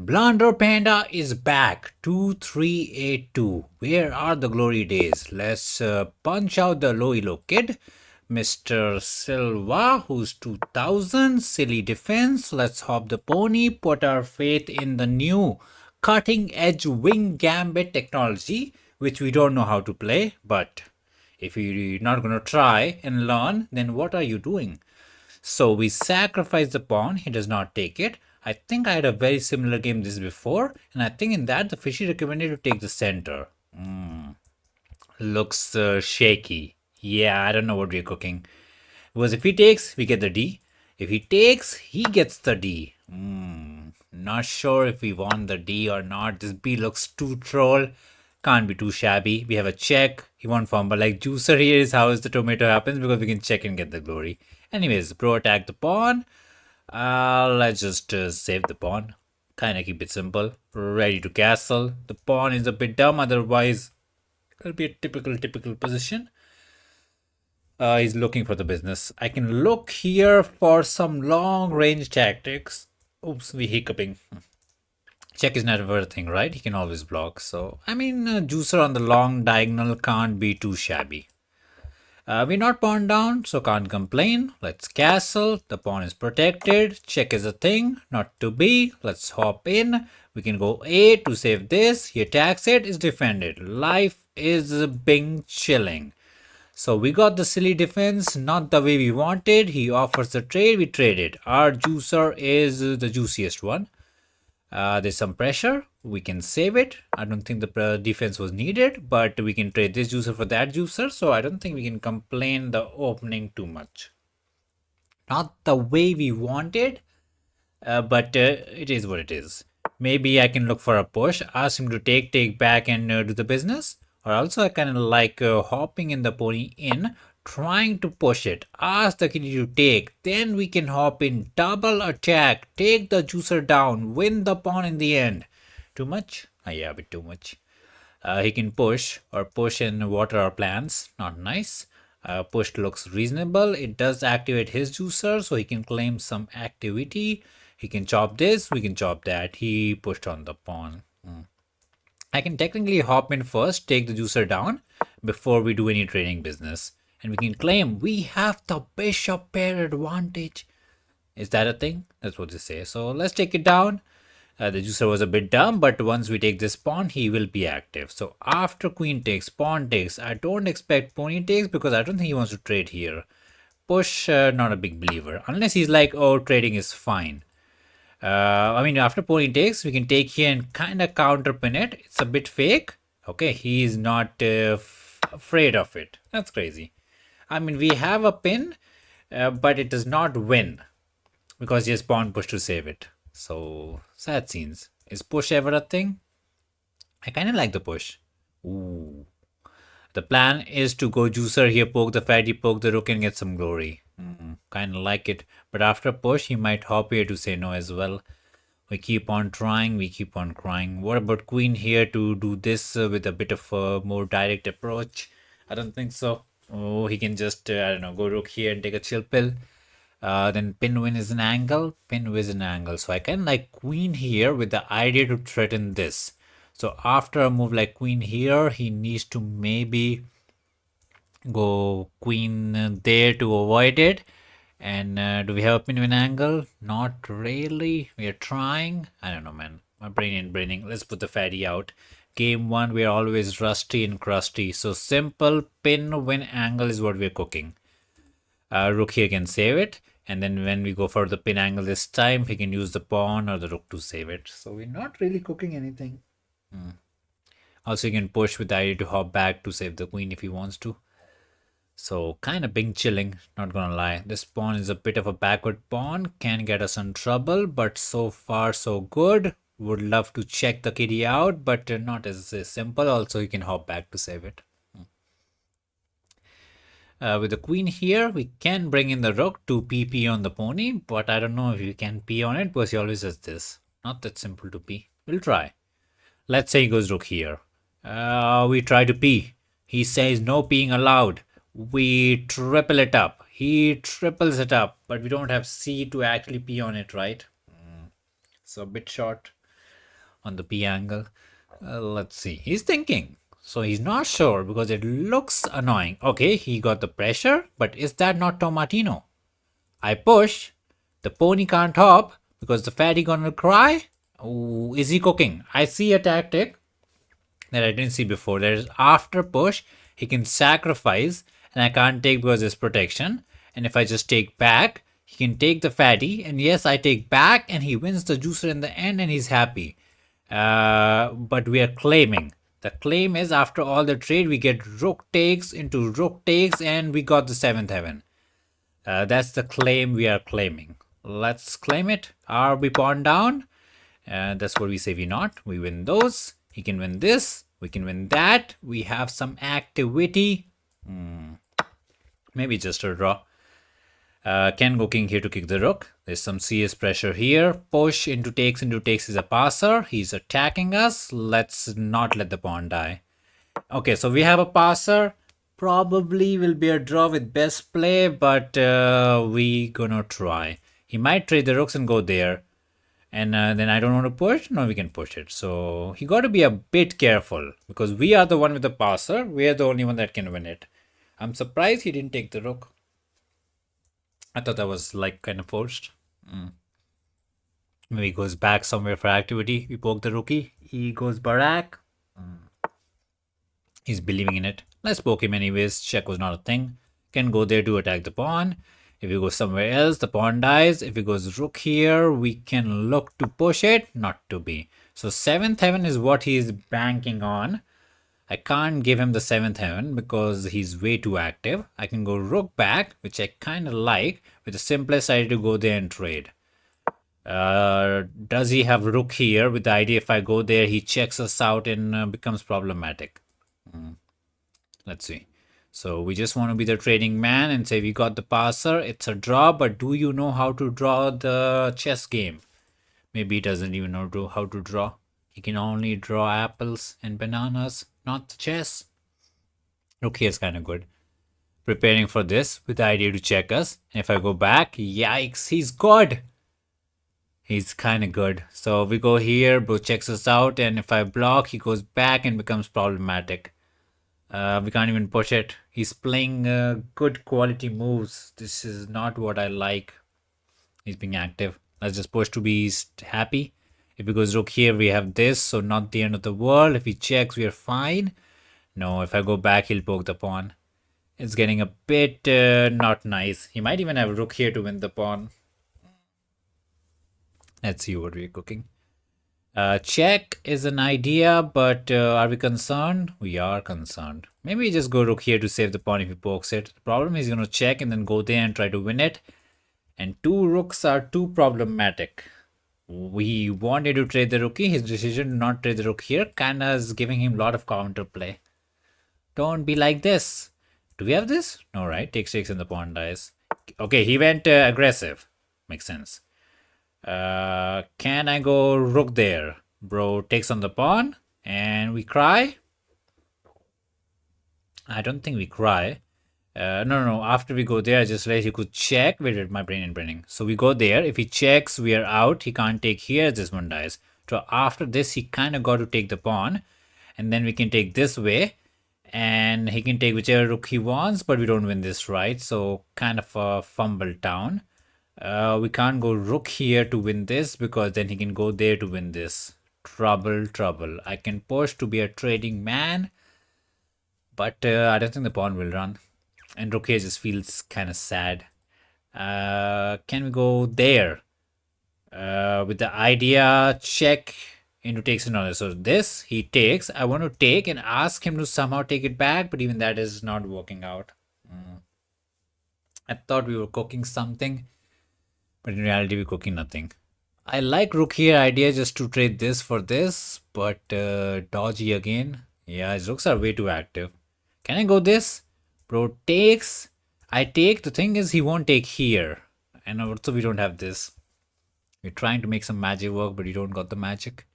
Blunder Panda is back. 2382. Where are the glory days? Let's punch out the low elo kid. Mr. Silva, who's 2000. Silly defense. Let's hop the pony. Put our faith in the new cutting edge wing gambit technology, which we don't know how to play. But if you're not going to try and learn, then what are you doing? So we sacrifice the pawn. He does not take it. I think I had a very similar game this before, and I think in that the fishy recommended to take the center. Looks shaky. Yeah, I don't know what we're cooking. Because if he takes, we get the D. If he takes, he gets the D. Not sure if we want the D or not. This B looks too troll. Can't be too shabby. We have a check. He won't fumble. Like juicer here is how is the tomato happens because we can check and get the glory. Anyways, bro attack the pawn. Let's just save the pawn. Kinda keep it simple. Ready to castle. The pawn is a bit dumb, otherwise it'll be a typical position. He's looking for the business. I can look here for some long range tactics. Oops, we hiccuping. Check is never a thing, right? He can always block. So, I mean, juicer on the long diagonal can't be too shabby. We're not pawn down, so can't complain. Let's castle. The pawn is protected. Check is a thing, not to be. Let's hop in. We can go A to save this. He attacks it, is defended. Life is being chilling. So we got the silly defense, not the way we wanted. He offers the trade, we trade it. Our juicer is the juiciest one. There's some pressure. We can save it. I don't think the defense was needed, but we can trade this juicer for that juicer. So I don't think we can complain the opening too much. Not the way we wanted, but it is what it is. Maybe I can look for a push, ask him to take back and do the business. Or also I kind of like hopping in the pony in, trying to push it. Ask the kitty to take. Then we can hop in, double attack, take the juicer down, win the pawn in the end. Too much? Yeah, a bit too much. He can push or push and water our plants. Not nice. Push looks reasonable. It does activate his juicer, so he can claim some activity. He can chop this, we can chop that. He pushed on the pawn. I can technically hop in first, take the juicer down before we do any trading business. And we can claim we have the bishop pair advantage. Is that a thing? That's what they say. So let's take it down. The juicer was a bit dumb, but once we take this pawn, he will be active. So after queen takes, pawn takes, I don't expect pony takes because I don't think he wants to trade here. Push, not a big believer. Unless he's like, oh, trading is fine. I mean, after pony takes, we can take here and kind of counterpin it. It's a bit fake. Okay, he's not afraid of it. That's crazy. I mean, we have a pin, but it does not win because he has pawn push to save it. So, sad scenes. Is push ever a thing? I kind of like the push. Ooh. The plan is to go juicer here, poke the fatty, poke the rook and get some glory. Kind of like it. But after push, he might hop here to say no as well. We keep on trying, we keep on crying. What about queen here to do this with a bit of a more direct approach? I don't think so. Oh, he can just, I don't know, go rook here and take a chill pill. Then pin win is an angle, pin win is an angle. So I kind of like queen here with the idea to threaten this. So after a move like queen here, he needs to maybe go queen there to avoid it. And do we have a pin win angle? Not really. We are trying. I don't know, man. My brain ain't braining. Let's put the fatty out. Game 1, we are always rusty and crusty. So simple pin win angle is what we're cooking. Rook here can save it. And then when we go for the pin angle this time, he can use the pawn or the rook to save it. So we're not really cooking anything. Also, he can push with the idea to hop back to save the queen if he wants to. So kind of being chilling, not gonna lie. This pawn is a bit of a backward pawn, can get us in trouble, but so far so good. Would love to check the kitty out, but not as simple. Also, you can hop back to save it. With the queen here, we can bring in the rook to PP on the pony, but I don't know if you can P on it because he always does this. Not that simple to P. We'll try. Let's say he goes rook here. We try to P. He says no peeing allowed. We triple it up. He triples it up, but we don't have C to actually P on it, right? So a bit short. on the B angle. Let's see. He's thinking. So he's not sure because it looks annoying. Okay, he got the pressure, but is that not Tomatino? I push. The pony can't hop because the fatty gonna cry. Ooh, is he cooking? I see a tactic that I didn't see before. There's after push, he can sacrifice, and I can't take because there's protection. And if I just take back, he can take the fatty, and yes, I take back, and he wins the juicer in the end, and he's happy. But we are claiming. The claim is after all the trade, we get rook takes into rook takes, and we got the seventh heaven. That's the claim we are claiming. Let's claim it. RB pawn down. That's what we say we not. We win those. He can win this. We can win that. We have some activity. Maybe just a draw. Can go king here to kick the rook. There's some CS pressure here. Push into takes is a passer. He's attacking us. Let's not let the pawn die. Okay, so we have a passer. Probably will be a draw with best play, but we gonna try. He might trade the rooks and go there. And then I don't want to push. No, we can push it. So he got to be a bit careful because we are the one with the passer. We are the only one that can win it. I'm surprised he didn't take the rook. I thought that was like kind of forced. Maybe he goes back somewhere for activity. We poke the rookie. He goes Barak. He's believing in it. Let's poke him anyways. Check was not a thing. Can go there to attack the pawn. If he goes somewhere else, the pawn dies. If he goes rook here, we can look to push it, not to be. So 7th heaven is what he is banking on. I can't give him the 7th heaven because he's way too active. I can go rook back, which I kind of like. With the simplest idea to go there and trade. Does he have rook here with the idea if I go there, he checks us out and becomes problematic. Let's see. So we just want to be the trading man and say we got the passer. It's a draw, but do you know how to draw the chess game? Maybe he doesn't even know how to draw. He can only draw apples and bananas, not the chess. Rook here is kind of good. Preparing for this with the idea to check us. And if I go back, yikes, he's good. He's kind of good. So we go here, bro checks us out, and if I block, he goes back and becomes problematic. We can't even push it. He's playing good quality moves. This is not what I like. He's being active. Let's just push to be happy. If he goes rook here, we have this, so not the end of the world. If he checks, we are fine. No, if I go back, he'll poke the pawn. It's getting a bit not nice. He might even have rook here to win the pawn. Let's see what we're cooking. Check is an idea, but are we concerned? We are concerned. Maybe we just go rook here to save the pawn if he pokes it. The problem is he's going to check and then go there and try to win it. And 2 rooks are too problematic. We wanted to trade the rookie. His decision to not trade the rook here kind of is giving him a lot of counterplay. Don't be like this. Do we have this? No, right? Takes and the pawn dies. Okay, he went aggressive. Makes sense. Can I go rook there? Bro takes on the pawn and we cry. I don't think we cry. No. After we go there, I just realized he could check. Wait, my brain and braining. So we go there. If he checks, we are out. He can't take here. This one dies. So after this, he kind of got to take the pawn. And then we can take this way. And he can take whichever rook he wants. But we don't win this, right? So kind of a fumble down. We can't go rook here to win this because then he can go there to win this. Trouble. I can push to be a trading man, but I don't think the pawn will run. And rook here just feels kind of sad. Can we go there? With the idea check into takes another. So this he takes. I want to take and ask him to somehow take it back, but even that is not working out. I thought we were cooking something. But in reality, we're cooking nothing. I like rook here idea just to trade this for this, but dodgy again. Yeah, his rooks are way too active. Can I go this? Bro takes. I take. The thing is, he won't take here. And also, we don't have this. We're trying to make some magic work, but we don't got the magic.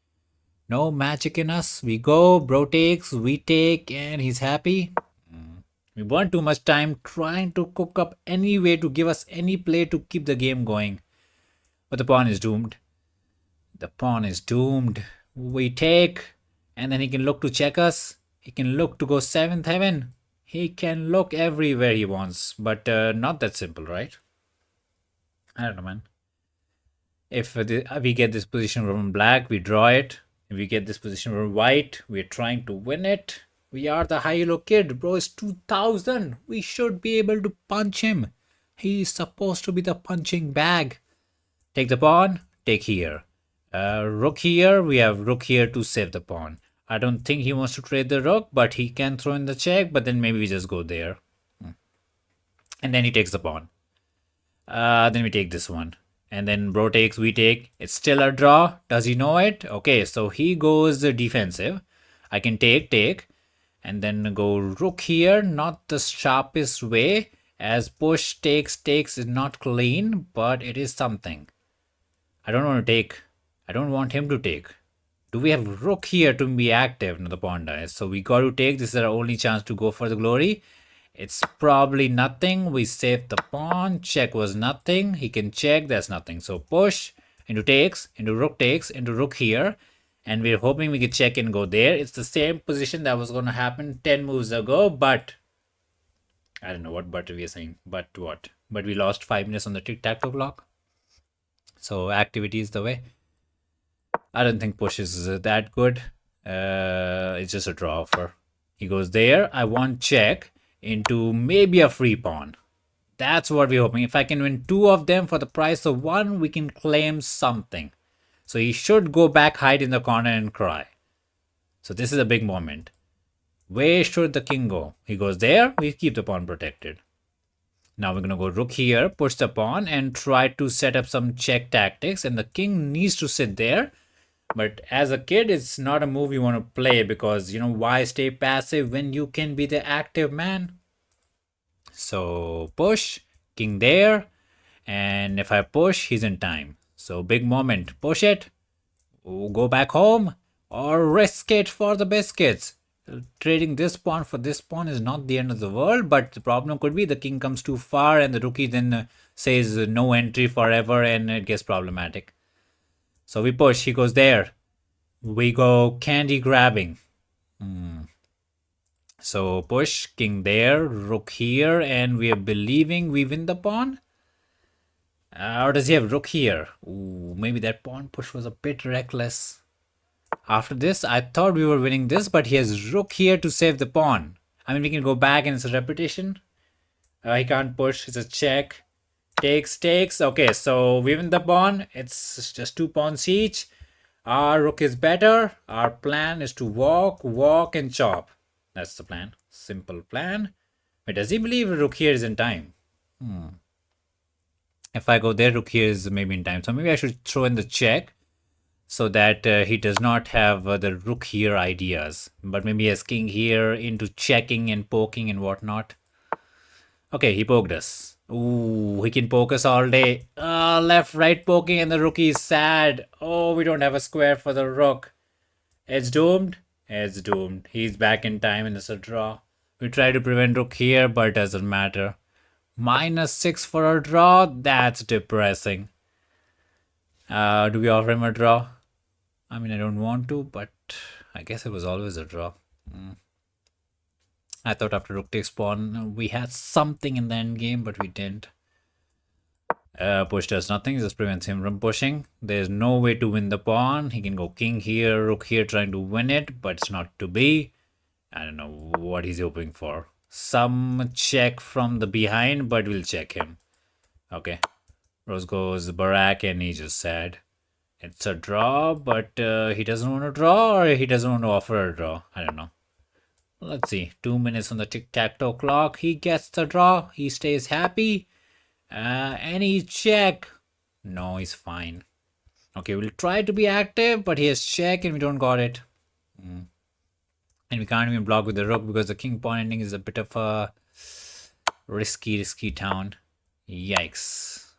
No magic in us. We go. Bro takes. We take. And he's happy. We burn too much time trying to cook up any way to give us any play to keep the game going. But the pawn is doomed. The pawn is doomed. We take, and then he can look to check us. He can look to go seventh heaven. He can look everywhere he wants, but not that simple, right? I don't know, man. If we get this position from black, we draw it. If we get this position from white, we're trying to win it. We are the high-low kid. Bro, it's 2000. We should be able to punch him. He's supposed to be the punching bag. Take the pawn. Take here. Rook here. We have rook here to save the pawn. I don't think he wants to trade the rook, but he can throw in the check. But then maybe we just go there. And then he takes the pawn. Then we take this one. And then bro takes, we take. It's still a draw. Does he know it? Okay, so he goes defensive. I can take. And then go rook here. Not the sharpest way. As push takes is not clean, but it is something. I don't want to take. I don't want him to take. Do we have rook here to be active? No, the pawn dies. So we got to take. This is our only chance to go for the glory. It's probably nothing. We saved the pawn. Check was nothing. He can check. That's nothing. So push into takes, into rook here. And we're hoping we can check and go there. It's the same position that was going to happen 10 moves ago. But I don't know what but we are saying. But what? But we lost 5 minutes on the tic-tac-toe clock. So activity is the way. I don't think push is that good. It's just a draw offer. He goes there. I want check into maybe a free pawn. That's what we're hoping. If I can win 2 of them for the price of 1, we can claim something. So he should go back, hide in the corner and cry. So this is a big moment. Where should the king go? He goes there. We keep the pawn protected. Now we're going to go rook here, push the pawn and try to set up some check tactics. And the king needs to sit there. But as a kid, it's not a move you want to play because, you know, why stay passive when you can be the active man? So push, king there. And if I push, he's in time. So big moment. Push it. Go back home or risk it for the biscuits. Trading this pawn for this pawn is not the end of the world, but the problem could be the king comes too far and the rookie then says no entry forever and it gets problematic. So we push, he goes there. We go candy grabbing. So push, king there, rook here, and we are believing we win the pawn. Or does he have rook here? Ooh, maybe that pawn push was a bit reckless. After this, I thought we were winning this, but he has rook here to save the pawn. I mean, we can go back and it's a repetition. He can't push, it's a check. Takes. Okay, so we win the pawn. It's just 2 pawns each. Our rook is better. Our plan is to walk, and chop. That's the plan. Simple plan. Wait, does he believe rook here is in time? If I go there, rook here is maybe in time. So maybe I should throw in the check so that he does not have the rook here ideas. But maybe he has king here into checking and poking and whatnot. Okay, he poked us. Ooh, he can poke us all day. Left, right poking and the rookie is sad. Oh, we don't have a square for the rook. It's doomed. It's doomed. He's back in time and it's a draw. We try to prevent rook here, but it doesn't matter. -6 for a draw. That's depressing. Do we offer him a draw? I mean, I don't want to, but I guess it was always a draw. I thought after rook takes pawn, we had something in the end game, but we didn't. Push does nothing, just prevents him from pushing. There's no way to win the pawn. He can go king here, rook here, trying to win it, but it's not to be. I don't know what he's hoping for. Some check from the behind, but we'll check him. Okay. Rose goes Barak and he's just sad. It's a draw, but he doesn't want to draw or he doesn't want to offer a draw. I don't know. Let's see. 2 minutes on the tic-tac-toe clock. He gets the draw. He stays happy. Any check? No, he's fine. Okay, we'll try to be active, but he has check and we don't got it. And we can't even block with the rook because the king pawn ending is a bit of a risky town. Yikes.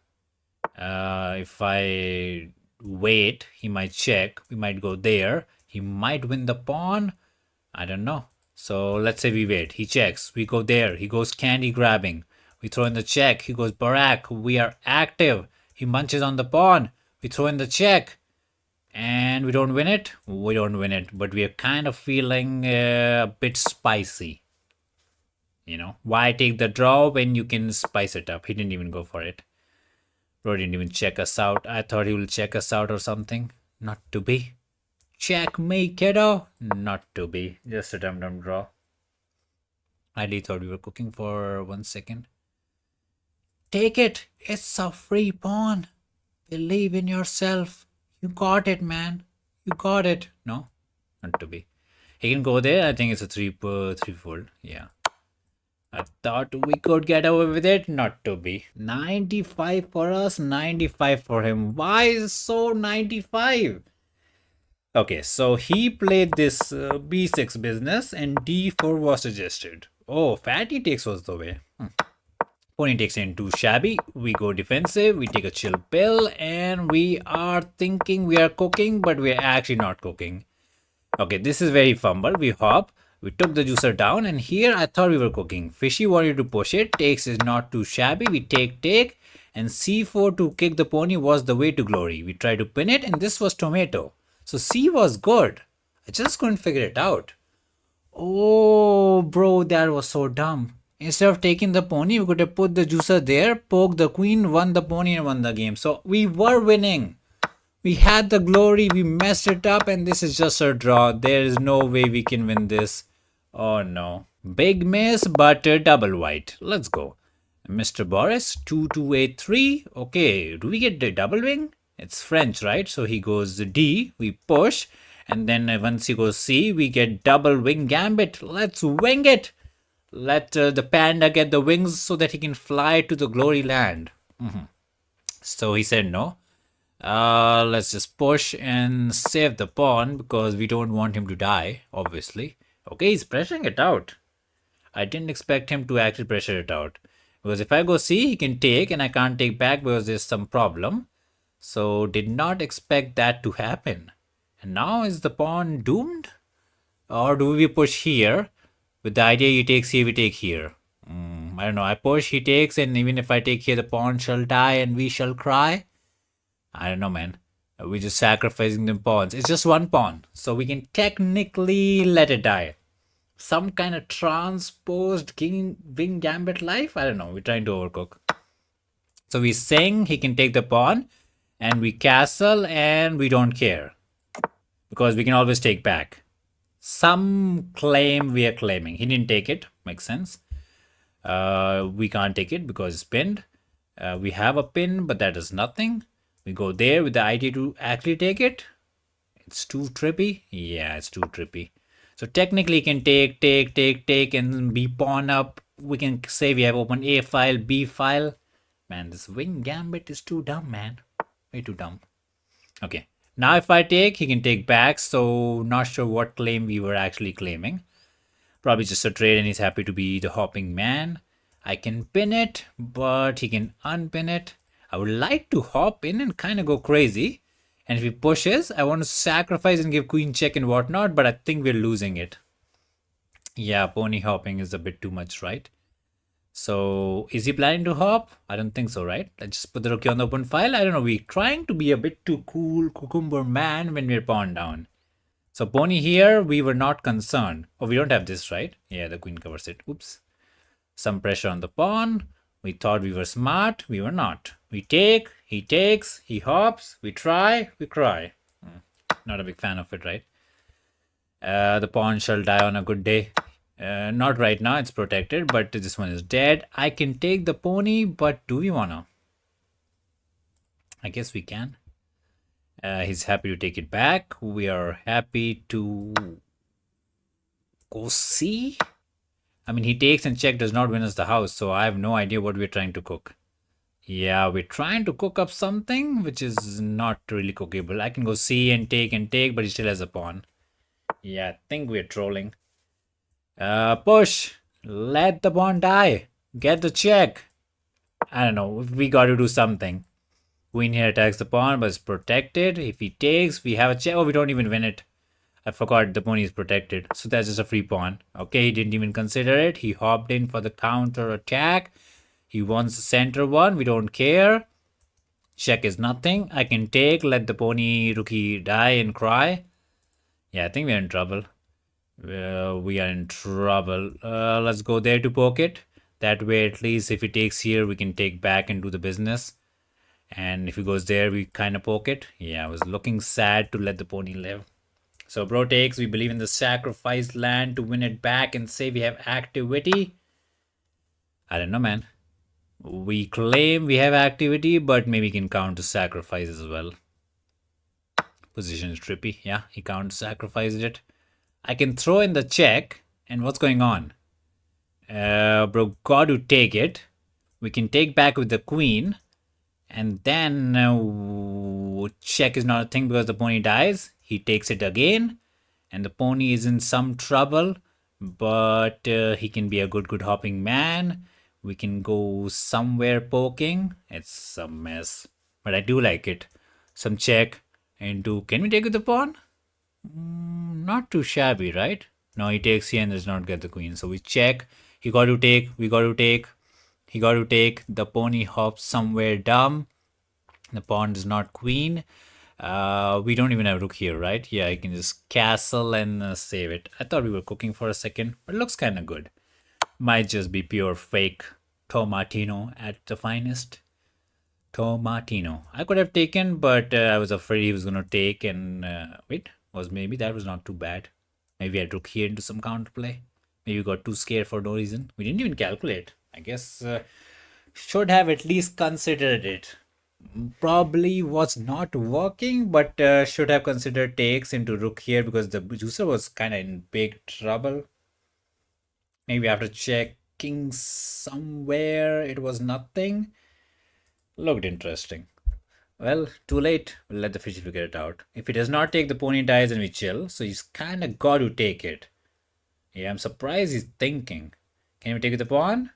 If I wait, he might check. We might go there. He might win the pawn. I don't know. So let's say we wait. He checks. We go there. He goes candy grabbing. We throw in the check. He goes Barak. We are active. He munches on the pawn. We throw in the check. And we don't win it. We don't win it, but we are kind of feeling a bit spicy. You know, why take the draw when you can spice it up? He didn't even go for it. Bro didn't even check us out. I thought he will check us out or something. Not to be. Check me, kiddo. Not to be. Just a dum-dum draw. I really thought we were cooking for 1 second. Take it. It's a free pawn. Believe in yourself. You got it, man. You got it. No, not to be. He can go there. I think it's a threefold. Yeah. I thought we could get away with it. Not to be. 95 for us, 95 for him. Why is so 95? Okay, so he played this b6 business and d4 was suggested. Oh, fatty takes was the way. Pony takes in too shabby. We go defensive. We take a chill pill and we are thinking we are cooking, but we are actually not cooking. Okay, this is very fumble. We hop. We took the juicer down and here I thought we were cooking. Fishy wanted to push it. Takes is not too shabby. We take and c4 to kick the pony was the way to glory. We tried to pin it and this was tomato. So C was good. I just couldn't figure it out. Oh, bro, that was so dumb. Instead of taking the pony, we could have put the juicer there, poked the queen, won the pony, and won the game. So we were winning. We had the glory, we messed it up, and this is just a draw. There is no way we can win this. Oh no. Big miss, but double white. Let's go. Mr. Boris, 2283. Okay, do we get the double wing? It's French, right? So he goes D, we push, and then once he goes C, we get double wing gambit. Let's wing it. Let the panda get the wings so that he can fly to the glory land. So he said no. Let's just push and save the pawn because we don't want him to die, obviously. Okay, he's pressuring it out. I didn't expect him to actually pressure it out. Because if I go C, he can take and I can't take back because there's some problem. So did not expect that to happen. And now is the pawn doomed? Or do we push here? With the idea he takes here, we take here. I don't know. I push, he takes, and even if I take here, the pawn shall die and we shall cry. I don't know, man. We're just sacrificing the pawns. It's just one pawn. So we can technically let it die. Some kind of transposed king wing gambit life? I don't know. We're trying to overcook. So we sing, he can take the pawn, and we castle, and we don't care. Because we can always take back. Some claim we are claiming. He didn't take it. Makes sense. We can't take it because it's pinned. We have a pin, but that is nothing. We go there with the idea to actually take it. It's too trippy. Yeah, it's too trippy. So technically you can take and be pawn up. We can say we have open A file, B file. Man, this wing gambit is too dumb, man. Way too dumb. Okay. Now if I take, he can take back. So not sure what claim we were actually claiming. Probably just a trade and he's happy to be the hopping man. I can pin it, but he can unpin it. I would like to hop in and kind of go crazy. And if he pushes, I want to sacrifice and give queen check and whatnot, but I think we're losing it. Yeah, pony hopping is a bit too much, right? So is he planning to hop? I don't think so, right? Let's just put the rookie on the open file. I don't know. We're trying to be a bit too cool cucumber man when we're pawn down. So pony here, we were not concerned. Oh, we don't have this, right? Yeah, the queen covers it. Oops. Some pressure on the pawn. We thought we were smart. We were not. We take, he takes, he hops, we try, we cry. Not a big fan of it, right? The pawn shall die on a good day. Not right now, it's protected, but this one is dead. I can take the pony, but do we wanna? I guess we can. He's happy to take it back. We are happy to go see. I mean, he takes and check does not win us the house, so I have no idea what we're trying to cook. Yeah, we're trying to cook up something which is not really cookable. I can go see and take, but he still has a pawn. Yeah, I think we're trolling. Push. Let the pawn die. Get the check. I don't know. We got to do something. Queen here attacks the pawn, but it's protected. If he takes, we have a check. Oh, we don't even win it. I forgot the pony is protected. So that's just a free pawn. Okay, he didn't even consider it. He hopped in for the counter attack. He wants the center one. We don't care. Check is nothing. I can take, let the pony rookie die and cry. Yeah, I think we're in trouble. We are in trouble. Let's go there to poke it. That way, at least if he takes here, we can take back and do the business. And if he goes there, we kind of poke it. Yeah, I was looking sad to let the pony live. So bro takes, we believe in the sacrificed land to win it back and say we have activity. I don't know, man. We claim we have activity, but maybe we can count to sacrifice as well. Position is trippy. Yeah, he counter sacrificed it. I can throw in the check. And what's going on? Bro, got to take it. We can take back with the queen. And then check is not a thing because the pony dies. He takes it again. And the pony is in some trouble. But he can be a good hopping man. We can go somewhere poking. It's a mess. But I do like it. Some check into... Can we take with the pawn? Not too shabby, right? No, he takes here and does not get the queen. So we check. He got to take. We got to take. He got to take. The pony hops somewhere dumb. The pawn is not queen. We don't even have rook here, right? Yeah, I can just castle and save it. I thought we were cooking for a second, but it looks kind of good. Might just be pure fake Tomatino at the finest. Tomatino. I could have taken, but I was afraid he was going to take and... wait, maybe that was not too bad. Maybe I took here into some counterplay. Maybe we got too scared for no reason. We didn't even calculate. I guess should have at least considered it. Probably was not working, but should have considered takes into rook here because the juicer was kind of in big trouble. Maybe after checking somewhere, it was nothing. Looked interesting. Well, too late. We'll let the fishy figure it out. If he does not take, the pony dies and we chill. So he's kind of got to take it. Yeah, I'm surprised he's thinking. Can we take the pawn?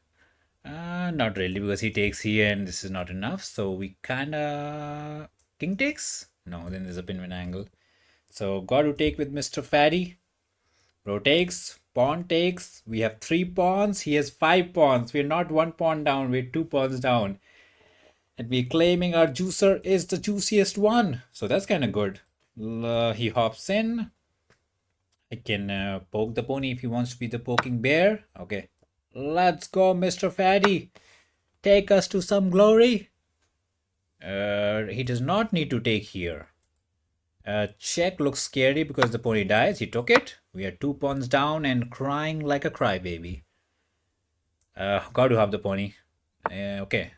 Not really, because he takes here and this is not enough. So we kind of... King takes? No, then there's a pin-win angle. So got to take with Mr. Fatty. Bro takes. Pawn takes. We have 3 pawns. He has 5 pawns. We're not 1 pawn down. We're 2 pawns down. And we're claiming our juicer is the juiciest one. So that's kind of good. He hops in. I can poke the pony if he wants to be the poking bear. Okay. Let's go, Mr. Fatty. Take us to some glory. He does not need to take here. Check looks scary because the pony dies. He took it. We are 2 pawns down and crying like a crybaby. Got to have the pony. Okay.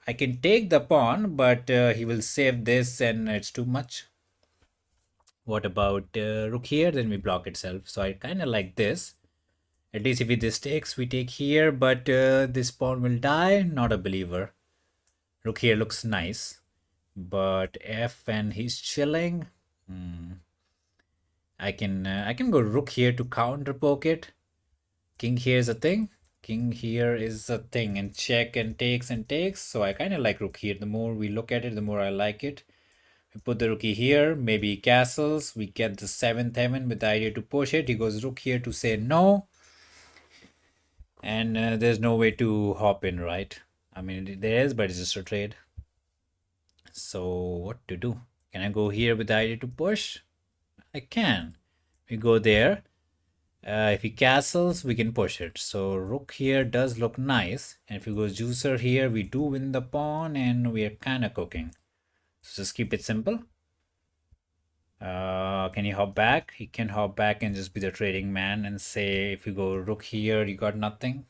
I can take the pawn, but he will save this and it's too much. What about rook here? Then we block itself. So I kind of like this. At least if this takes, we take here, but this pawn will die. Not a believer. Rook here looks nice. But F and he's chilling. I can go rook here to counter poke it. King here is a thing. King here is a thing, and check and takes and takes. So I kind of like rook here. The more we look at it, the more I like it. We put the rookie here, maybe castles. We get the 7th heaven with the idea to push it. He goes rook here to say no. And there's no way to hop in, right? I mean, there is, but it's just a trade. So what to do? Can I go here with the idea to push? I can. We go there. If he castles, we can push it. So rook here does look nice. And if he goes juicer here, we do win the pawn and we are kind of cooking. So just keep it simple. Can he hop back? He can hop back and just be the trading man and say if you go rook here, you got nothing.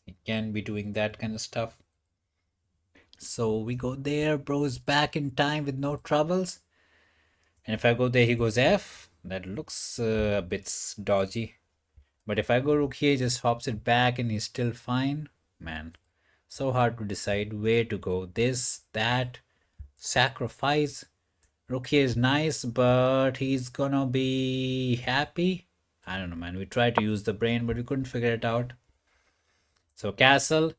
He can be doing that kind of stuff. So we go there. Bro is back in time with no troubles. And if I go there, he goes F. That looks a bit dodgy. But if I go rook here, he just hops it back and he's still fine. Man, so hard to decide where to go. This, that, sacrifice. Rook here is nice, but he's gonna be happy. I don't know, man. We tried to use the brain, but we couldn't figure it out. So castle.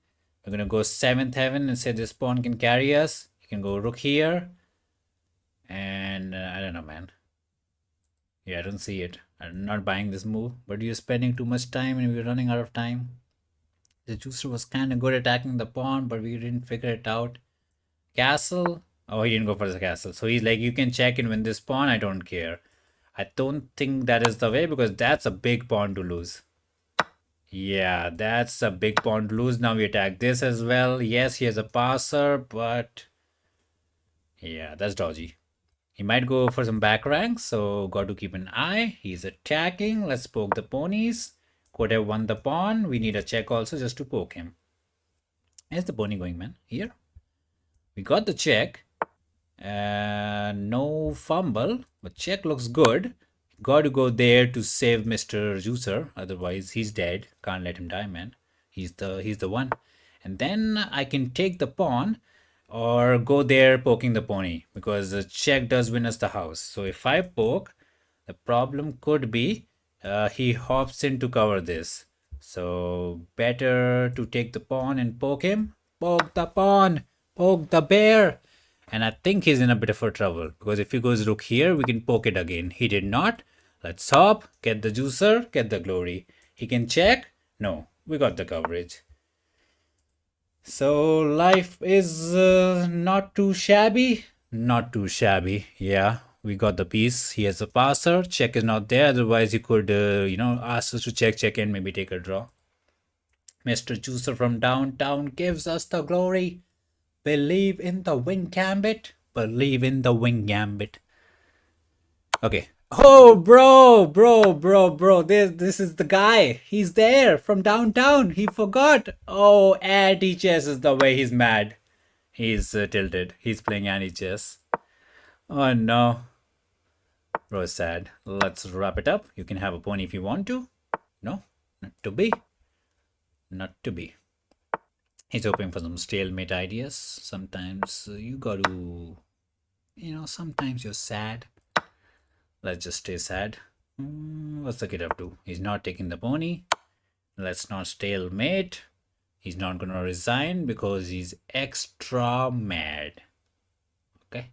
We're gonna go 7th heaven and say this pawn can carry us. You can go rook here. And I don't know, man. Yeah, I don't see it. I'm not buying this move, but you're spending too much time and we're running out of time. The juicer was kind of good attacking the pawn, but we didn't figure it out. Castle. Oh, he didn't go for the castle. So he's like, you can check in when this pawn. I don't care. I don't think that is the way because that's a big pawn to lose. Yeah, that's a big pawn to lose. Now we attack this as well. Yes, he has a passer, but yeah, that's dodgy. He might go for some back ranks, so got to keep an eye. He's attacking. Let's poke the ponies. Could have won the pawn. We need a check also just to poke him. Where's the pony going, man? Here. We got the check. No fumble, but check looks good. Got to go there to save Mr. Juicer, otherwise he's dead. Can't let him die, man. He's the one. And then I can take the pawn or go there poking the pony because the check does win us the house. So if I poke, the problem could be he hops in to cover this. So better to take the pawn and poke him. Poke the pawn. Poke the bear. And I think he's in a bit of a trouble because if he goes rook here, we can poke it again. He did not. Let's hop, get the juicer, get the glory. He can check. No, we got the coverage. So life is not too shabby. Not too shabby. Yeah, we got the piece. He has a passer. Check is not there. Otherwise, he could, ask us to check, and maybe take a draw. Mr. Juicer from downtown gives us the glory. Believe in the wing gambit. Believe in the wing gambit. Okay. Oh, bro. This is the guy. He's there from downtown. He forgot. Oh, anti-chess is the way he's mad. He's tilted. He's playing anti-chess. Oh, no. Bro is sad. Let's wrap it up. You can have a pony if you want to. No, not to be. Not to be. He's hoping for some stalemate ideas. Sometimes you got to, sometimes you're sad. Let's just stay sad. What's the kid up to? He's not taking the pony. Let's not stalemate. He's not gonna resign because he's extra mad. Okay.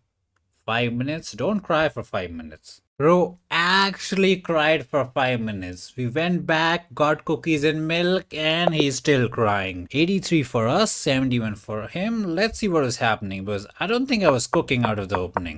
5 minutes. Don't cry for 5 minutes. Bro actually cried for 5 minutes. We went back, got cookies and milk, and he's still crying. 83 for us, 71 for him. Let's see what is happening because I don't think I was cooking out of the opening.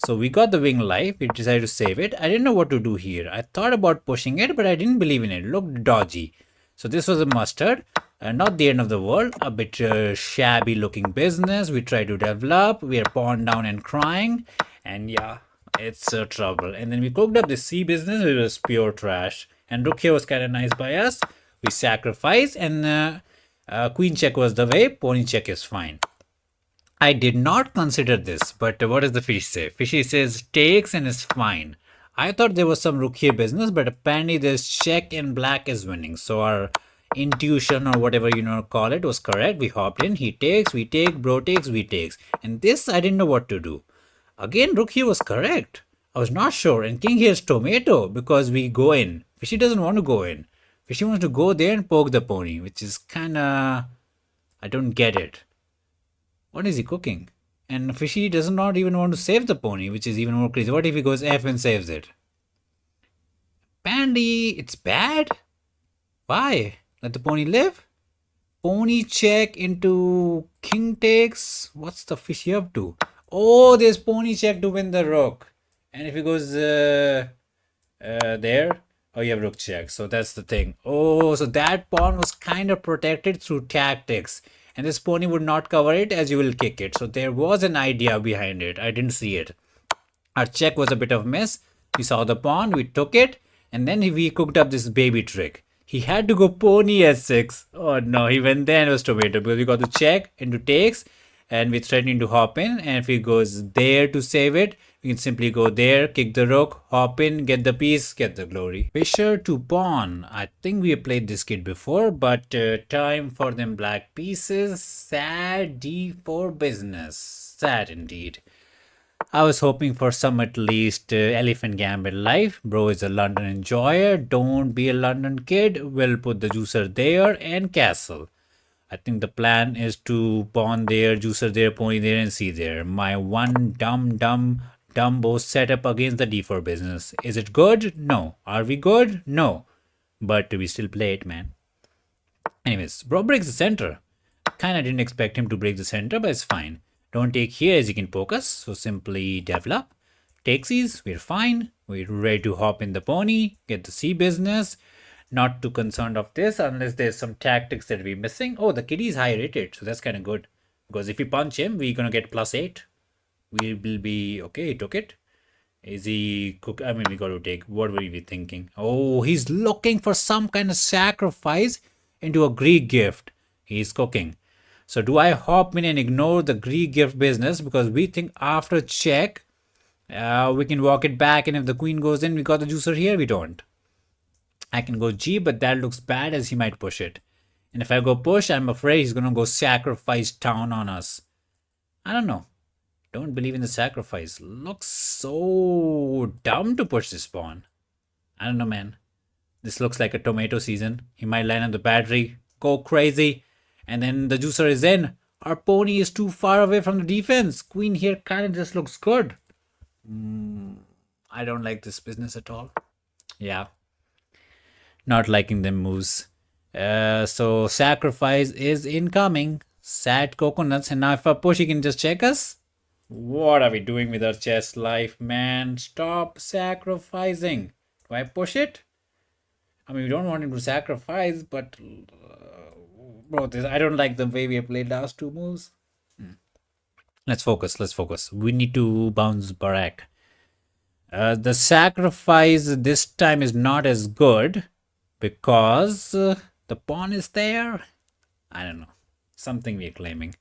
So we got the wing life. We decided to save it. I didn't know what to do here. I thought about pushing it, but I didn't believe in it. It looked dodgy. So this was a mustard. Not the end of the world. A bit shabby looking business. We try to develop. We are pawned down and crying. And yeah, it's trouble. And then we cooked up the C business. It was pure trash. And rook here was kind of nice by us. We sacrificed. And queen check was the way. Pony check is fine. I did not consider this, but what does the fish say? Fishy says takes and is fine. I thought there was some rook here business, but apparently there's check and black is winning. So our intuition or whatever call it was correct. We hopped in. He takes, we take, bro takes, we takes. And this I didn't know what to do. Again, rook here was correct. I was not sure. And king here is tomato because we go in. Fishy doesn't want to go in. Fishy wants to go there and poke the pony, which is kinda, I don't get it. What is he cooking? And Fishy does not even want to save the pony, which is even more crazy. What if he goes F and saves it? Pandy, it's bad? Why? Let the pony live? Pony check into king takes. What's the Fishy up to? Oh, there's pony check to win the rook. And if he goes there, oh, you have rook check. So that's the thing. Oh, so that pawn was kind of protected through tactics. And this pony would not cover it as you will kick it. So there was an idea behind it. I didn't see it. Our check was a bit of a mess. We saw the pawn, we took it, and then we cooked up this baby trick. He had to go pony s6. Oh no, he went there and it was tomato because we got the check into takes and we're threatening to hop in. And if he goes there to save it, we can simply go there, kick the rook, hop in, get the piece, get the glory. Fisher to pawn. I think we have played this kid before, but time for them black pieces. Sad d4 business. Sad indeed. I was hoping for some at least elephant gambit life. Bro is a London enjoyer. Don't be a London kid. We'll put the juicer there and castle. I think the plan is to pawn there, juicer there, pony there, and c there. My one Dumbo setup against the d4 business. Is it good? No. Are we good? No. But we still play it, man. Anyways, bro breaks the center. Kinda didn't expect him to break the center, but it's fine. Don't take here as you can poke us. So simply develop. Takesies, we're fine. We're ready to hop in the pony, get the sea business. Not too concerned of this unless there's some tactics that we're missing. Oh, the kitty is high rated, so that's kind of good. Because if we punch him, we're gonna get +8. We will be okay. He took it. Is he cook? I mean, we got to take. What were we thinking? Oh, he's looking for some kind of sacrifice into a Greek gift. He's cooking. So do I hop in and ignore the Greek gift business because we think after check we can walk it back, and if the queen goes in, we got the juicer here. We don't. I can go G, but that looks bad as he might push it. And if I go push, I'm afraid he's gonna go sacrifice town on us. I don't know. Don't believe in the sacrifice. Looks so dumb to push this pawn. I don't know, man. This looks like a tomato season. He might line up the battery, go crazy, and then the juicer is in. Our pony is too far away from the defense. Queen here kind of just looks good. I don't like this business at all. Yeah. Not liking them moves. So sacrifice is incoming. Sad coconuts. And now if I push, he can just check us. What are we doing with our chess life, man? Stop sacrificing. Do I push it? I mean, we don't want him to sacrifice, but bro, I don't like the way we have played last two moves. Let's focus. Let's focus. We need to bounce Barak. The sacrifice this time is not as good because the pawn is there. I don't know. Something we're claiming.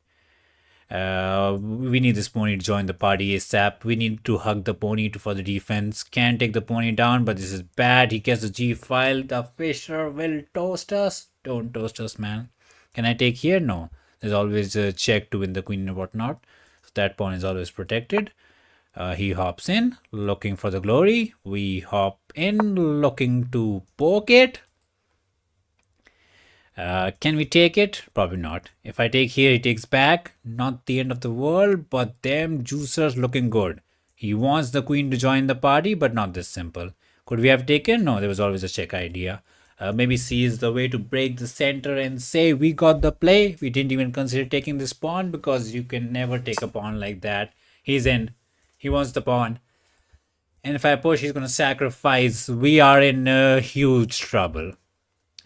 We need this pony to join the party ASAP. We need to hug the pony for the defense. Can't take the pony down, but this is bad. He gets the G file. The fisher will toast us. Don't toast us, man. Can I take here? No. There's always a check to win the queen and whatnot. So that pawn is always protected. He hops in, looking for the glory. We hop in, looking to poke it. Can we take it? Probably not. If I take here, he takes back. Not the end of the world, but them juicers looking good. He wants the queen to join the party, but not this simple. Could we have taken? No, there was always a check idea. Maybe C is the way to break the center and say we got the play. We didn't even consider taking this pawn because you can never take a pawn like that. He's in. He wants the pawn. And if I push, he's going to sacrifice. We are in huge trouble.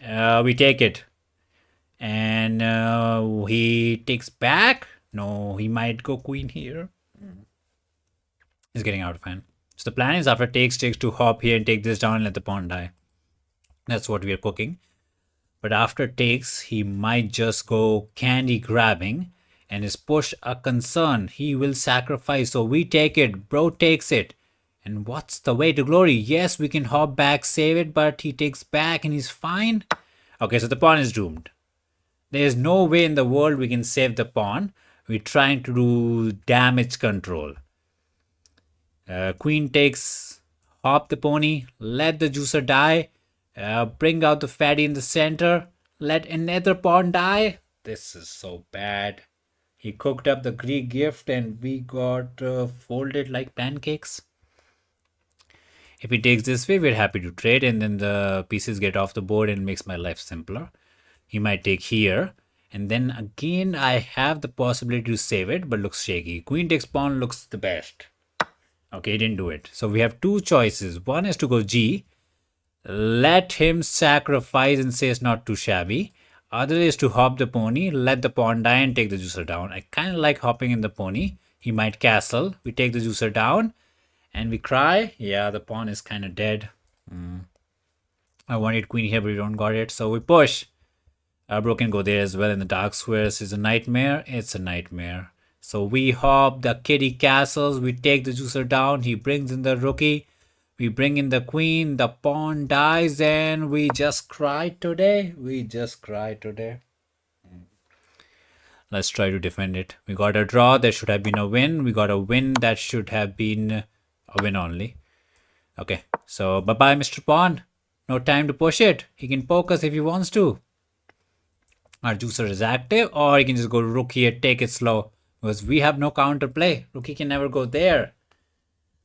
We take it. And he takes back. No, he might go queen here. He's getting out of hand. So the plan is after takes to hop here and take this down and let the pawn die. That's what we are cooking. But after takes, he might just go candy grabbing. And is push a concern. He will sacrifice. So we take it. Bro takes it. And what's the way to glory? Yes, we can hop back, save it. But he takes back and he's fine. Okay, so the pawn is doomed. There's no way in the world we can save the pawn. We're trying to do damage control. Queen takes, hop the pony, let the juicer die, bring out the fatty in the center, let another pawn die. This is so bad. He cooked up the Greek gift and we got folded like pancakes. If he takes this way, we're happy to trade and then the pieces get off the board and makes my life simpler. He might take here. And then again, I have the possibility to save it, but looks shaky. Queen takes pawn looks the best. Okay, he didn't do it. So we have two choices. One is to go G. Let him sacrifice and say it's not too shabby. Other is to hop the pony, let the pawn die and take the juicer down. I kind of like hopping in the pony. He might castle. We take the juicer down and we cry. Yeah, the pawn is kind of dead. I wanted queen here, but we don't got it. So we push. Bro can go there as well in the dark squares. Is a nightmare. It's a nightmare. So we hop the kitty castles. We take the juicer down. He brings in the rookie. We bring in the queen. The pawn dies and we just cry today. We just cry today. Let's try to defend it. We got a draw. That should have been a win. We got a win. That should have been a win only. Okay. So bye-bye, Mr. Pawn. No time to push it. He can poke us if he wants to. Our juicer is active, or he can just go rook here, take it slow. Because we have no counterplay. Rookie can never go there.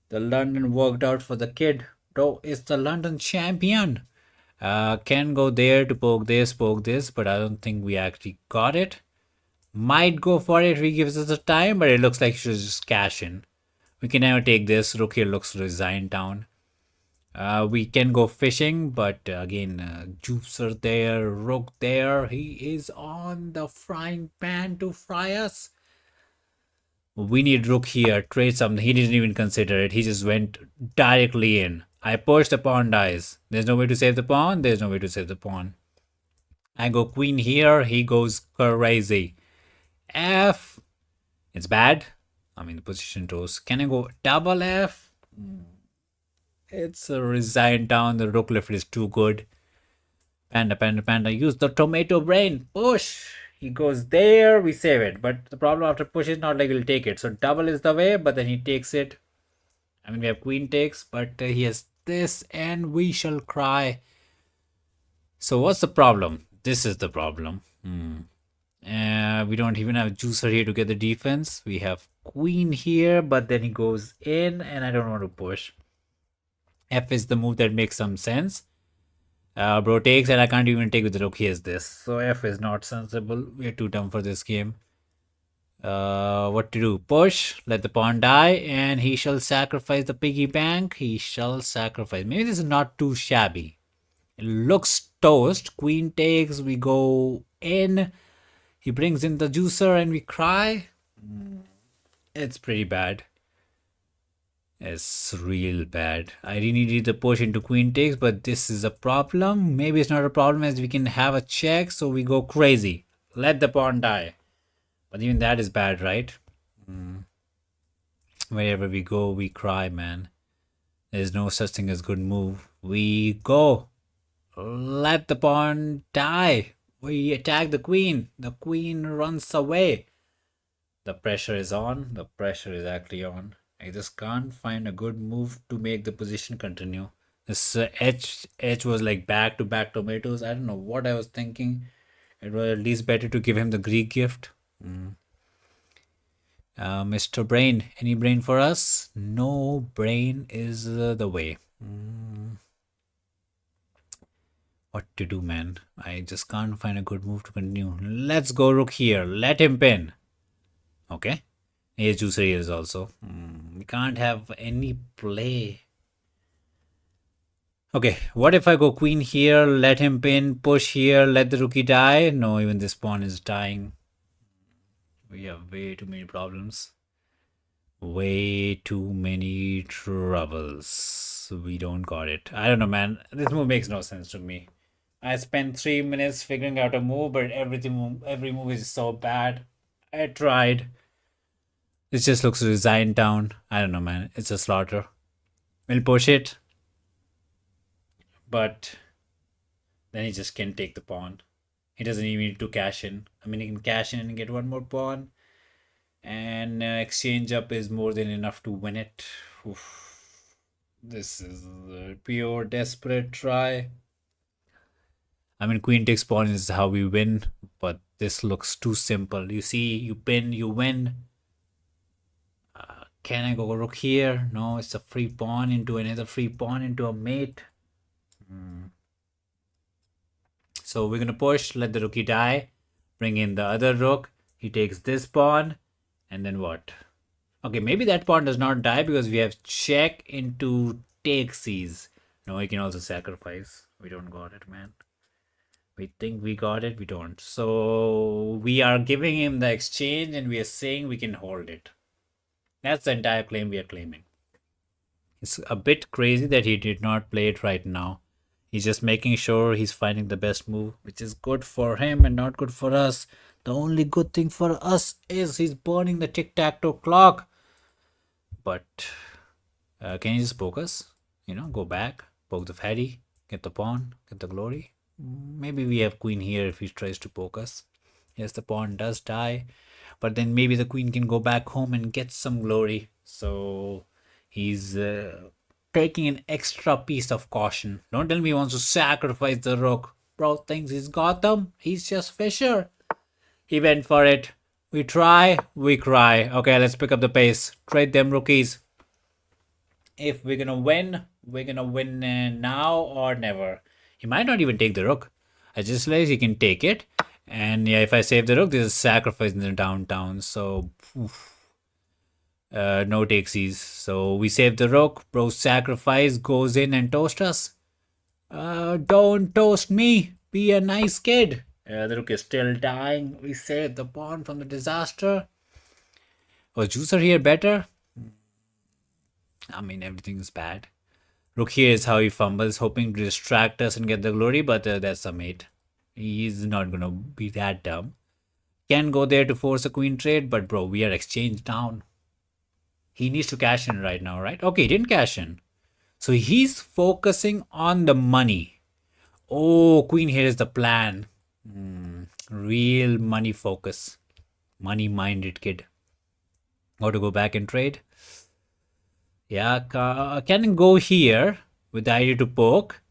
The London worked out for the kid. Bro is the London champion. Can go there to poke this, but I don't think we actually got it. Might go for it if he gives us the time, but it looks like he should just cash in. We can never take this. Rook here looks resigned down. We can go fishing, but again, Jupes are there, Rook there. He is on the frying pan to fry us. We need Rook here. Trade something. He didn't even consider it. He just went directly in. I pushed, the pawn dies. There's no way to save the pawn. There's no way to save the pawn. I go queen here. He goes crazy. F. It's bad. I mean, the position goes. Can I go double F? It's a resigned down. The rook lift is too good. Panda, panda, panda. Use the tomato brain. Push. He goes there. We save it. But the problem after push is not like we'll take it. So double is the way, but then he takes it. I mean, we have queen takes, but he has this, and we shall cry. So what's the problem? This is the problem. We don't even have juicer here to get the defense. We have queen here, but then he goes in, and I don't want to push. F is the move that makes some sense. Bro takes, and I can't even take with the rook. He has this. So F is not sensible. We're too dumb for this game. What to do? Push, let the pawn die, and he shall sacrifice the piggy bank. He shall sacrifice. Maybe this is not too shabby. It looks toast. Queen takes, we go in. He brings in the juicer and we cry. It's pretty bad. It's real bad. I really need the push into queen takes, but this is a problem. Maybe it's not a problem as we can have a check, so we go crazy. Let the pawn die. But even that is bad, right? Wherever we go, we cry, man. There's no such thing as good move. We go. Let the pawn die. We attack the queen. The queen runs away. The pressure is on. The pressure is actually on. I just can't find a good move to make the position continue. This edge was like back-to-back tomatoes. I don't know what I was thinking. It was at least better to give him the Greek gift. Mr. Brain, any brain for us? No brain is the way. What to do, man? I just can't find a good move to continue. Let's go rook here. Let him pin. Okay. Here's juicer here also. We can't have any play. Okay, what if I go queen here, let him pin, push here, let the rookie die? No, even this pawn is dying. We have way too many problems. Way too many troubles. We don't got it. I don't know, man. This move makes no sense to me. I spent 3 minutes figuring out a move, but every move is so bad. I tried. It just looks resigned down. I don't know, man. It's a slaughter. We'll push it. But then he just can't take the pawn. He doesn't even need to cash in. I mean, he can cash in and get one more pawn. And exchange up is more than enough to win it. Oof. This is a pure desperate try. I mean, queen takes pawn is how we win. But this looks too simple. You see, you pin, you win. Can I go rook here? No, it's a free pawn into another free pawn into a mate. So we're gonna push, let the rookie die, bring in the other rook. He takes this pawn, and then what? Okay, maybe that pawn does not die because we have check into take seize. No, he can also sacrifice. We don't got it, man. We think we got it, we don't. So we are giving him the exchange and we are saying we can hold it. That's the entire claim we are claiming. It's a bit crazy that he did not play it right now. He's just making sure he's finding the best move, which is good for him and not good for us. The only good thing for us is he's burning the tic-tac-toe clock. But can you just poke us? You know, go back, poke the fatty, get the pawn, get the glory. Maybe we have queen here if he tries to poke us. Yes, the pawn does die. But then maybe the queen can go back home and get some glory. So he's taking an extra piece of caution. Don't tell me he wants to sacrifice the rook. Bro thinks he's got them. He's just Fisher. He went for it. We try, we cry. Okay, let's pick up the pace. Trade them rookies. If we're gonna win now or never. He might not even take the rook. I just realized he can take it. And yeah, if I save the rook, there's a sacrifice in the downtown. So no takesies. So we save the rook. Bro sacrifice goes in and toast us. Don't toast me. Be a nice kid. The rook is still dying. We saved the pawn from the disaster. Was Juicer here better? I mean, everything is bad. Rook here is how he fumbles, hoping to distract us and get the glory, but that's a mate. He's not gonna be that dumb. Can go there to force a queen trade, but bro, we are exchanged down. He needs to cash in right now, right? Okay, he didn't cash in. So he's focusing on the money. Oh, queen here is the plan. Real money focus. Money-minded kid. Got to go back and trade. Yeah, can go here with the idea to poke.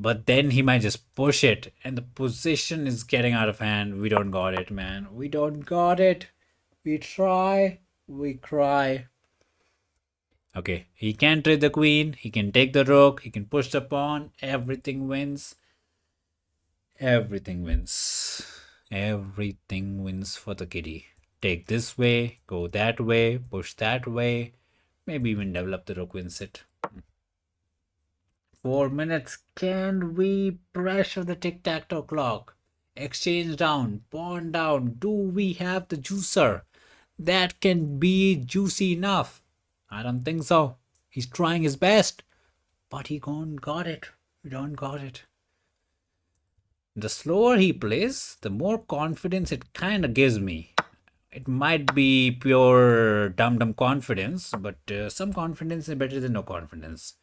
But then he might just push it. And the position is getting out of hand. We don't got it, man. We don't got it. We try. We cry. Okay, he can trade the queen. He can take the rook. He can push the pawn. Everything wins. Everything wins. Everything wins for the kitty. Take this way. Go that way. Push that way. Maybe even develop the rook wins it. 4 minutes. Can we pressure the tic-tac-toe clock? Exchange down, pawn down. Do we have the juicer? That can be juicy enough. I don't think so. He's trying his best, but he got it. We don't got it. The slower he plays, the more confidence it kind of gives me. It might be pure dumb confidence, but some confidence is better than no confidence.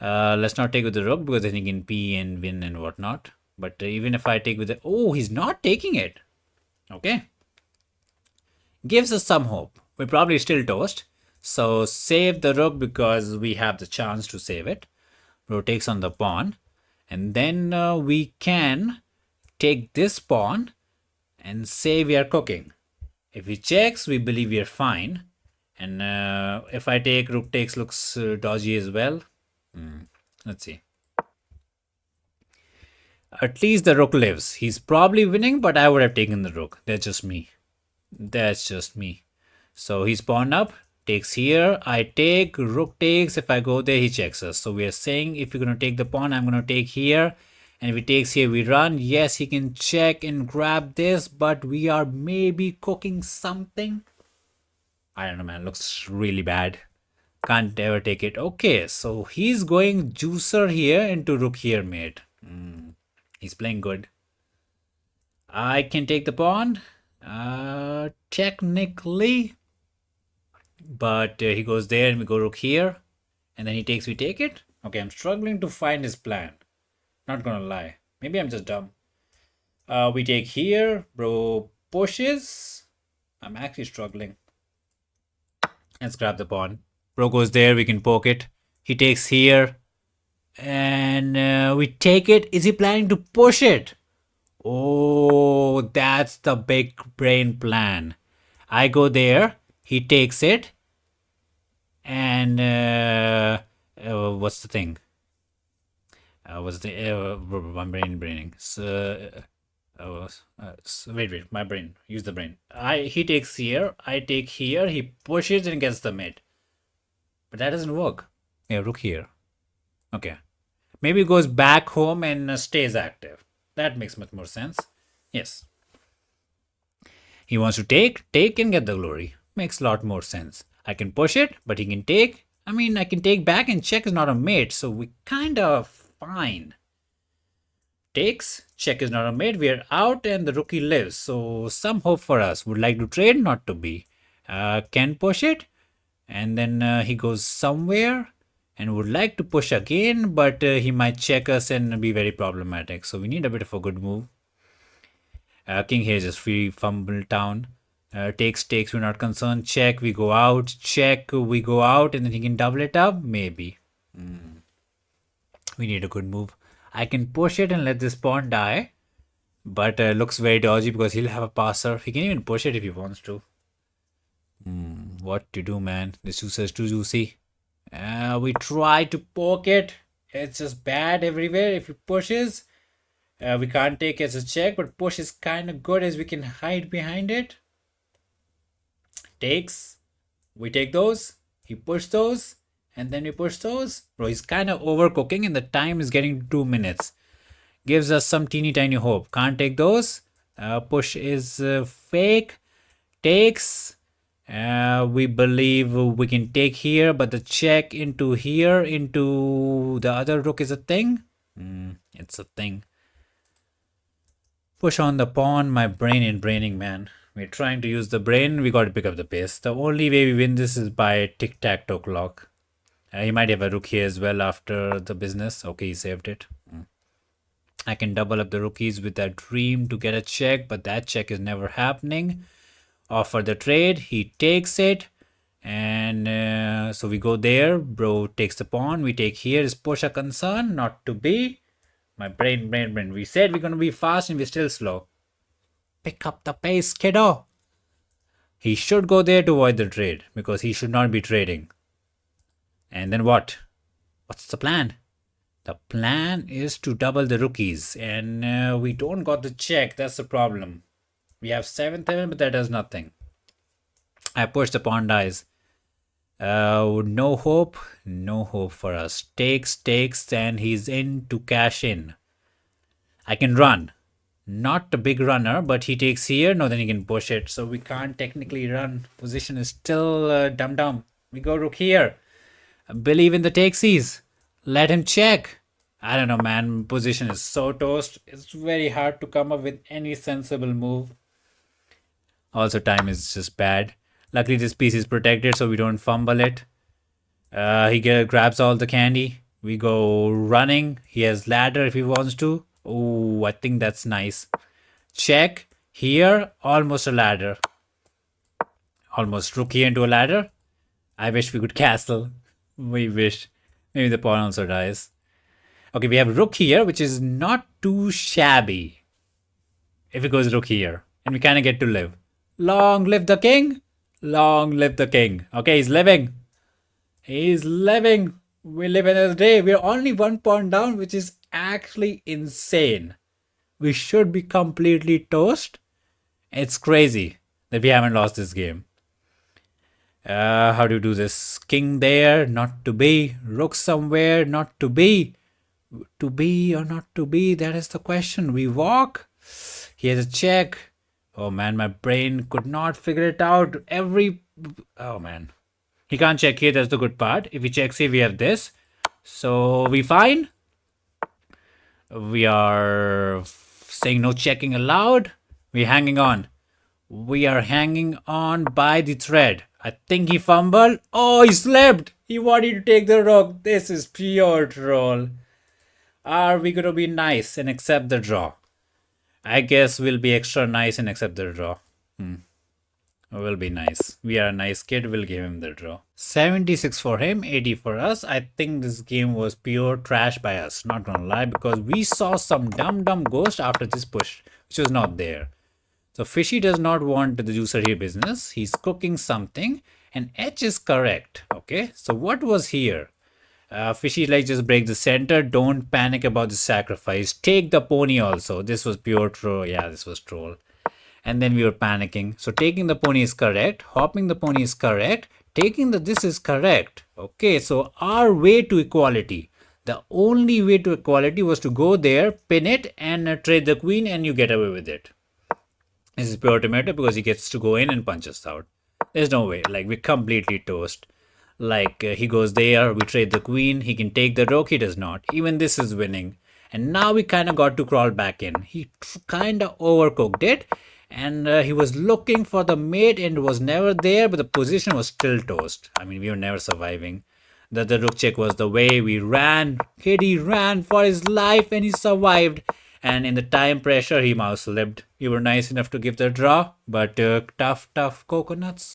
Let's not take with the rook because then he can pee and win and whatnot. But even if I take with the... Oh, he's not taking it. Okay. Gives us some hope. We're probably still toast. So save the rook because we have the chance to save it. Rook takes on the pawn. And then we can take this pawn and say we are cooking. If he checks, we believe we are fine. And if I take rook takes looks dodgy as well. Let's see. At least the rook lives. He's probably winning, but I would have taken the rook. That's just me. That's just me. So he's pawned up. Takes here. I take. Rook takes. If I go there, he checks us. So we are saying if you're going to take the pawn, I'm going to take here. And if he takes here, we run. Yes, he can check and grab this, but we are maybe cooking something. I don't know, man. Looks really bad. Can't ever take it. Okay, so he's going juicer here into rook here, mate. He's playing good. I can take the pawn. Technically. But he goes there and we go rook here. And then he takes, we take it. Okay, I'm struggling to find his plan. Not gonna lie. Maybe I'm just dumb. We take here. Bro pushes. I'm actually struggling. Let's grab the pawn. Bro goes there. We can poke it. He takes here. And we take it. Is he planning to push it? Oh, that's the big brain plan. I go there. He takes it. And what's the thing? What's the I'm braining. So, wait, my brain. Use the brain. He takes here. I take here. He pushes and gets the mate. But that doesn't work. Yeah, rook here. Okay. Maybe goes back home and stays active. That makes much more sense. Yes. He wants to take and get the glory. Makes a lot more sense. I can push it, but he can take. I mean, I can take back and check is not a mate. So we kind of fine. Takes, check is not a mate. We are out and the rookie lives. So some hope for us. Would like to trade, not to be. Can push it. And then he goes somewhere and would like to push again, but he might check us and be very problematic. So we need a bit of a good move. King here is just free fumble down. Takes, we're not concerned. Check, we go out. Check, we go out. And then he can double it up. Maybe. We need a good move. I can push it and let this pawn die. But looks very dodgy because he'll have a passer. He can even push it if he wants to. What to do, man? This juicer is too juicy. We try to poke it. It's just bad everywhere if he pushes. We can't take as a check, but push is kind of good as we can hide behind it. Takes. We take those. He pushed those. And then we push those. Bro, he's kind of overcooking and the time is getting 2 minutes. Gives us some teeny tiny hope. Can't take those. Push is fake. Takes. We believe we can take here, but the check into here, into the other rook is a thing. It's a thing. Push on the pawn, my brain in braining, man. We're trying to use the brain, we got to pick up the pace. The only way we win this is by tic-tac-toe clock. He might have a rook here as well after the business. Okay, he saved it. I can double up the rookies with that dream to get a check, but that check is never happening. Offer the trade, he takes it. And so we go there, bro takes the pawn, we take here. Is push a concern? Not to be. My brain. We said we're going to be fast and we're still slow. Pick up the pace, kiddo. He should go there to avoid the trade because he should not be trading. And then what? What's the plan? The plan is to double the rookies. And we don't got the check. That's the problem. We have 7-7, but that does nothing. I push the pawn dies. No hope. No hope for us. Takes, and he's in to cash in. I can run. Not a big runner, but he takes here. No, then he can push it. So we can't technically run. Position is still dumb. We go rook here. Believe in the takesies. Let him check. I don't know, man. Position is so toast. It's very hard to come up with any sensible move. Also, time is just bad. Luckily, this piece is protected, so we don't fumble it. He grabs all the candy. We go running. He has ladder if he wants to. Oh, I think that's nice. Check. Here, almost a ladder. Almost rook here into a ladder. I wish we could castle. We wish. Maybe the pawn also dies. Okay, we have rook here, which is not too shabby. If it goes rook here. And we kind of get to live. Long live the king. Long live the king. Okay, he's living. He's living. We live another day. We're only 1 pawn down, which is actually insane. We should be completely toast. It's crazy that we haven't lost this game. How do you do this? King there, not to be. Rook somewhere, not to be. To be or not to be, that is the question. We walk. He has a check. Oh man, my brain could not figure it out. Oh man. He can't check here, that's the good part. If he checks here, we have this. So we fine. We are saying no checking allowed. We're hanging on. We are hanging on by the thread. I think he fumbled. Oh, he slipped. He wanted to take the rook. This is pure troll. Are we going to be nice and accept the draw? I guess we'll be extra nice and accept the draw. We'll be nice. We are a nice kid. We'll give him the draw. 76 for him, 80 for us. I think this game was pure trash by us. Not gonna lie, because we saw some dumb ghost after this push, which was not there. So Fishy does not want the juicer here business. He's cooking something, and H is correct. Okay, so what was here? Fishy like just break the center. Don't panic about the sacrifice. Take the pony also. This was pure troll. Yeah, this was troll. And then we were panicking. So taking the pony is correct. Hopping the pony is correct. Taking this is correct. Okay, so our way to equality. The only way to equality was to go there, pin it, and trade the queen, and you get away with it. This is pure tomato because he gets to go in and punch us out. There's no way. Like, we're completely toast. Like, he goes there, we trade the queen, he can take the rook, he does not. Even this is winning. And now we kind of got to crawl back in. He kind of overcooked it. And he was looking for the mate and it was never there, but the position was still toast. I mean, we were never surviving. The rook check was the way we ran. Kitty ran for his life and he survived. And in the time pressure, he mouse slipped. We were nice enough to give the draw, but tough coconuts.